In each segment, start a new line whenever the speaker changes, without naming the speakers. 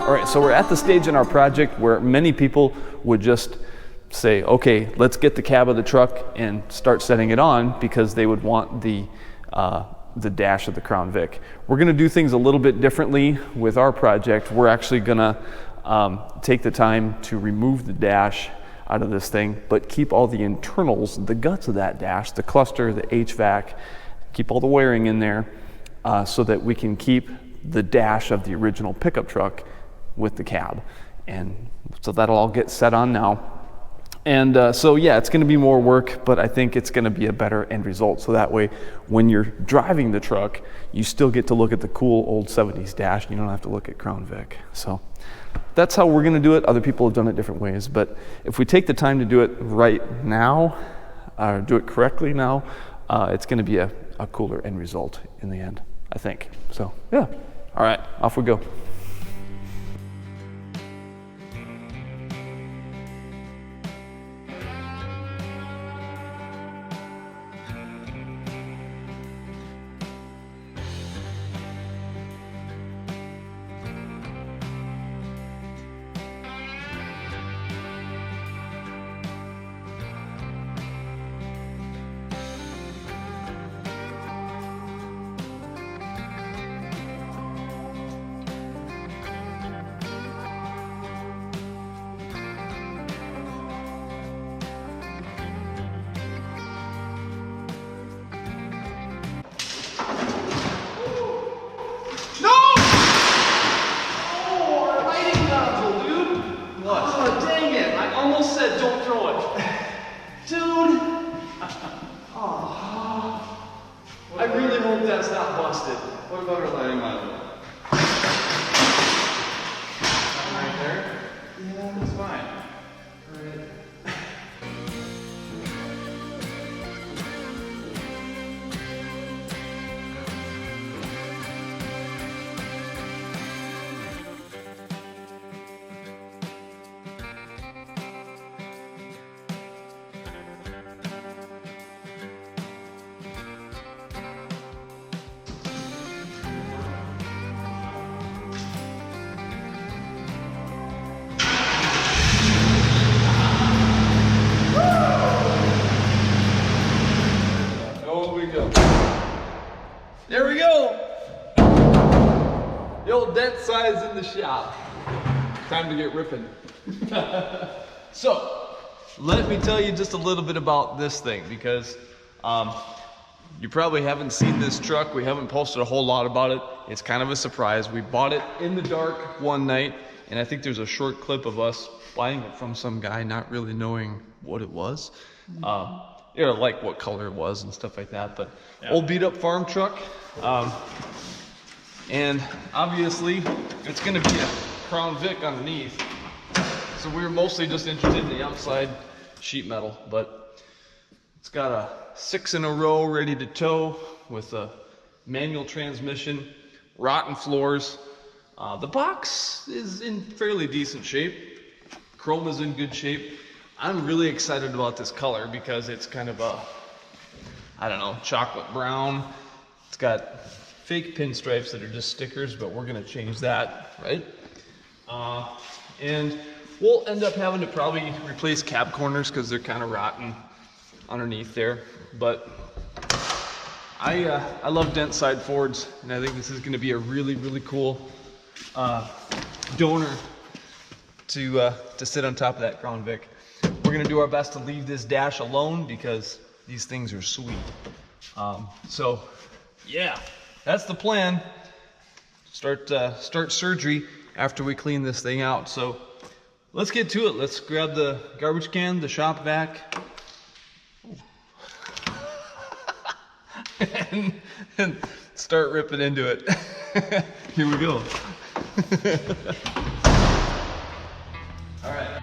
All right, so we're at the stage in our project where many people would just say, okay, let's get the cab of the truck and start setting it on, because they would want the dash of the Crown Vic. We're gonna do things a little bit differently with our project. We're actually gonna take the time to remove the dash out of this thing, but keep all the internals, the guts of that dash, the cluster, the HVAC, keep all the wiring in there, so that we can keep the dash of the original pickup truck with the cab. And so that'll all get set on now. And so yeah, it's gonna be more work, but I think it's gonna be a better end result. So that way, when you're driving the truck, you still get to look at the cool old 70s dash, and you don't have to look at Crown Vic. So that's how we're gonna do it. Other people have done it different ways, but if we take the time to do it right now, or do it correctly now, it's gonna be a cooler end result in the end, I think. So yeah, all right, off we go.
Don't throw it. Dude. Oh. I really hope that's not busted.
What about our lighting module? Right there?
Yeah, it's fine. All right. There we go. The old dent size in the shop. Time to get ripping. So, let me tell you just a little bit about this thing, because you probably haven't seen this truck. We haven't posted a whole lot about it. It's kind of a surprise. We bought it in the dark one night, and I think there's a short clip of us buying it from some guy, not really knowing what it was. You know, like what color it was and stuff like that, but yeah. Old beat up farm truck. And obviously it's gonna be a Crown Vic underneath. So we were mostly just interested in the outside sheet metal, but it's got a 6 in a row ready to tow with a manual transmission, rotten floors. The box is in fairly decent shape. Chrome is in good shape. I'm really excited about this color because it's kind of a, I don't know, chocolate brown. It's got fake pinstripes that are just stickers, but we're gonna change that, right? And we'll end up having to probably replace cab corners because they're kind of rotten underneath there. But I love dent side Fords, and I think this is gonna be a really, really cool donor to sit on top of that Crown Vic. We're gonna do our best to leave this dash alone because these things are sweet. So yeah, that's the plan. Start surgery after we clean this thing out. So let's get to it. Let's grab the garbage can, the shop vac, and start ripping into it. Here we go. All right.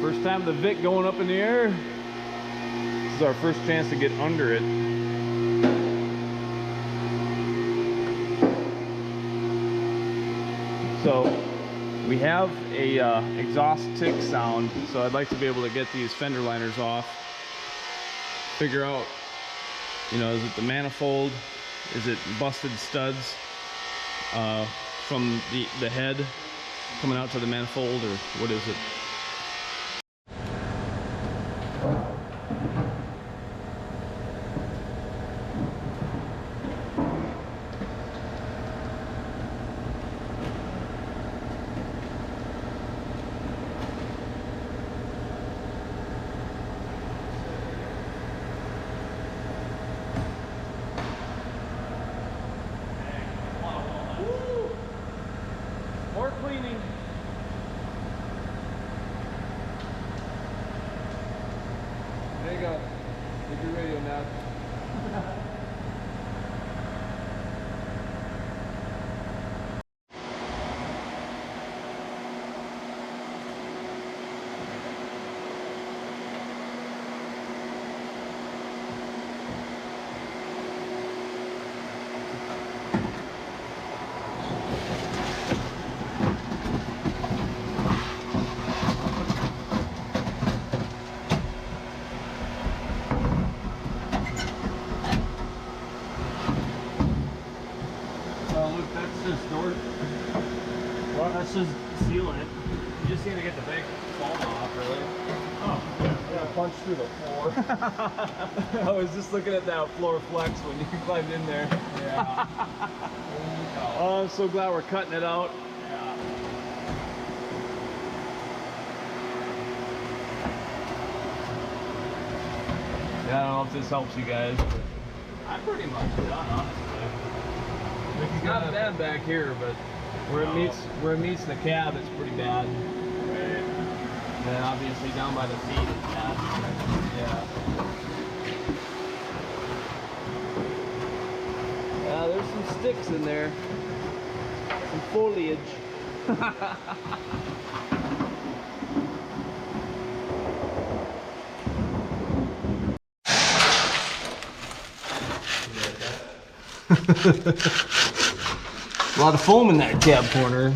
First time the Vic going up in the air. This is our first chance to get under it. So we have a exhaust tick sound, so I'd like to be able to get these fender liners off, figure out, you know, is it the manifold, is it busted studs from the head coming out to the manifold, or what is it? More cleaning. There you go. Get your radio now.
That's just sealing it. You just need to get the big foam off, really. Oh, yeah, punch through the floor.
I was just looking at that floor flex when you climbed in there.
Yeah.
Oh, I'm so glad we're cutting it out.
Yeah.
Yeah, I don't know if this helps you guys, but
I'm pretty much done, honestly.
it's not bad back here, but where it meets the cab, it's pretty bad.
Right.
And then obviously down by the seat, it's bad. Yeah. Yeah, there's some sticks in there. Some foliage. A lot of foam in that cab corner.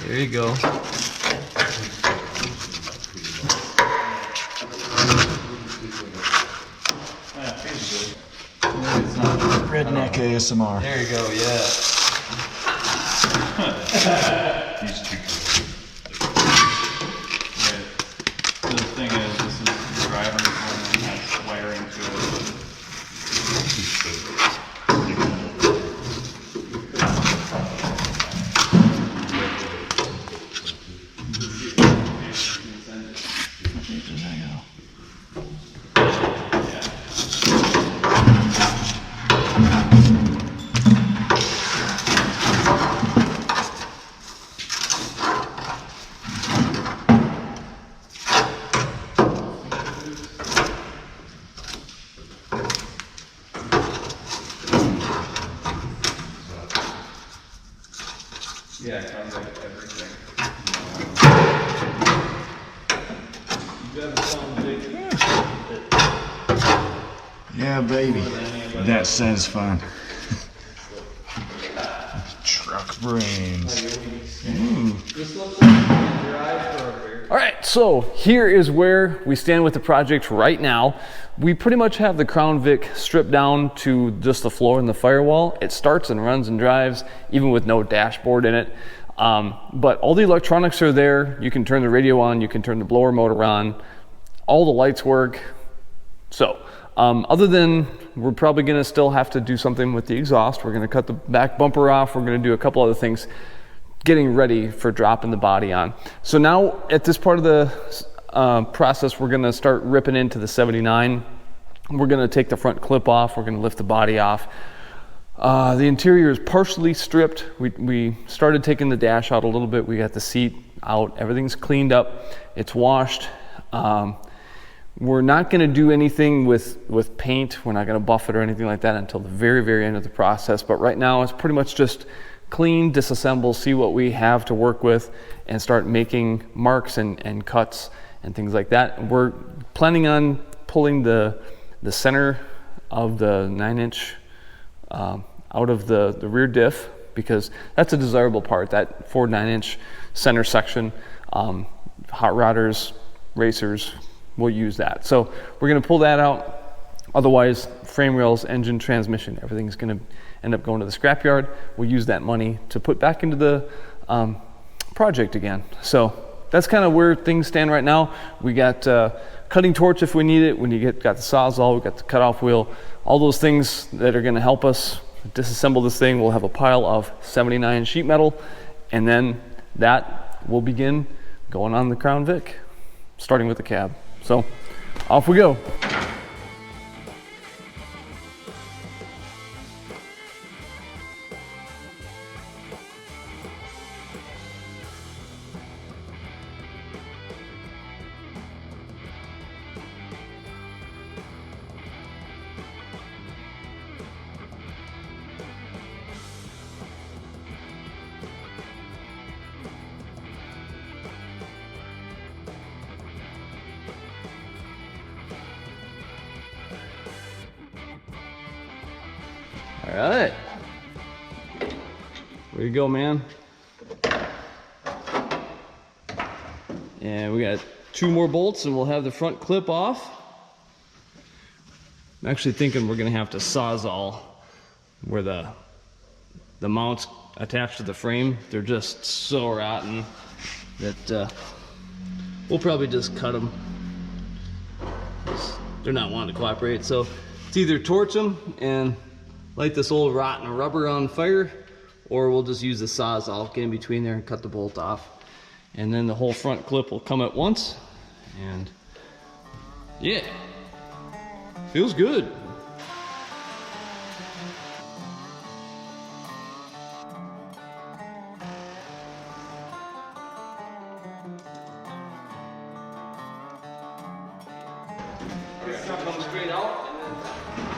There you go.
Redneck ASMR.
There you go, yeah.
These two. Right. So the thing is, this is the driver's one and has wiring to it. Yeah, it comes like everything.
Yeah, baby. That satisfying. Truck brains. Ooh.
All right, so here is where we stand with the project right now. We pretty much have the Crown Vic stripped down to just the floor and the firewall. It starts and runs and drives, even with no dashboard in it. But all the electronics are there. You can turn the radio on, you can turn the blower motor on. All the lights work. So, other than we're probably gonna still have to do something with the exhaust. We're gonna cut the back bumper off. We're gonna do a couple other things, getting ready for dropping the body on. So now at this part of the process, we're gonna start ripping into the 79. We're gonna take the front clip off. We're gonna lift the body off. The interior is partially stripped. We started taking the dash out a little bit. We got the seat out. Everything's cleaned up. It's washed. We're not going to do anything with paint. We're not going to buff it or anything like that until the very, very end of the process. But right now it's pretty much just clean, disassemble, see what we have to work with, and start making marks and cuts and things like that. We're planning on pulling the center of the 9-inch out of the rear diff, because that's a desirable part, that Ford 9-inch center section. Hot rodders, racers will use that. So we're going to pull that out. Otherwise, frame rails, engine, transmission, everything's going to end up going to the scrapyard. We'll use that money to put back into the project again. So that's kind of where things stand right now. We got cutting torch if we need it. When you got the Sawzall, we got the cutoff wheel, all those things that are going to help us disassemble this thing. We'll have a pile of 79 sheet metal, and then that will begin going on the Crown Vic, starting with the cab. So off we go. All right, where you go, man? And we got 2 more bolts and we'll have the front clip off. I'm actually thinking we're gonna have to Sawzall where the mounts attached to the frame. They're just so rotten that we'll probably just cut them. They're not wanting to cooperate, so it's either torch them and light this old rotten rubber on fire, or we'll just use the Sawzall, get in between there and cut the bolt off. And then the whole front clip will come at once, and yeah, feels good. Comes straight out, and then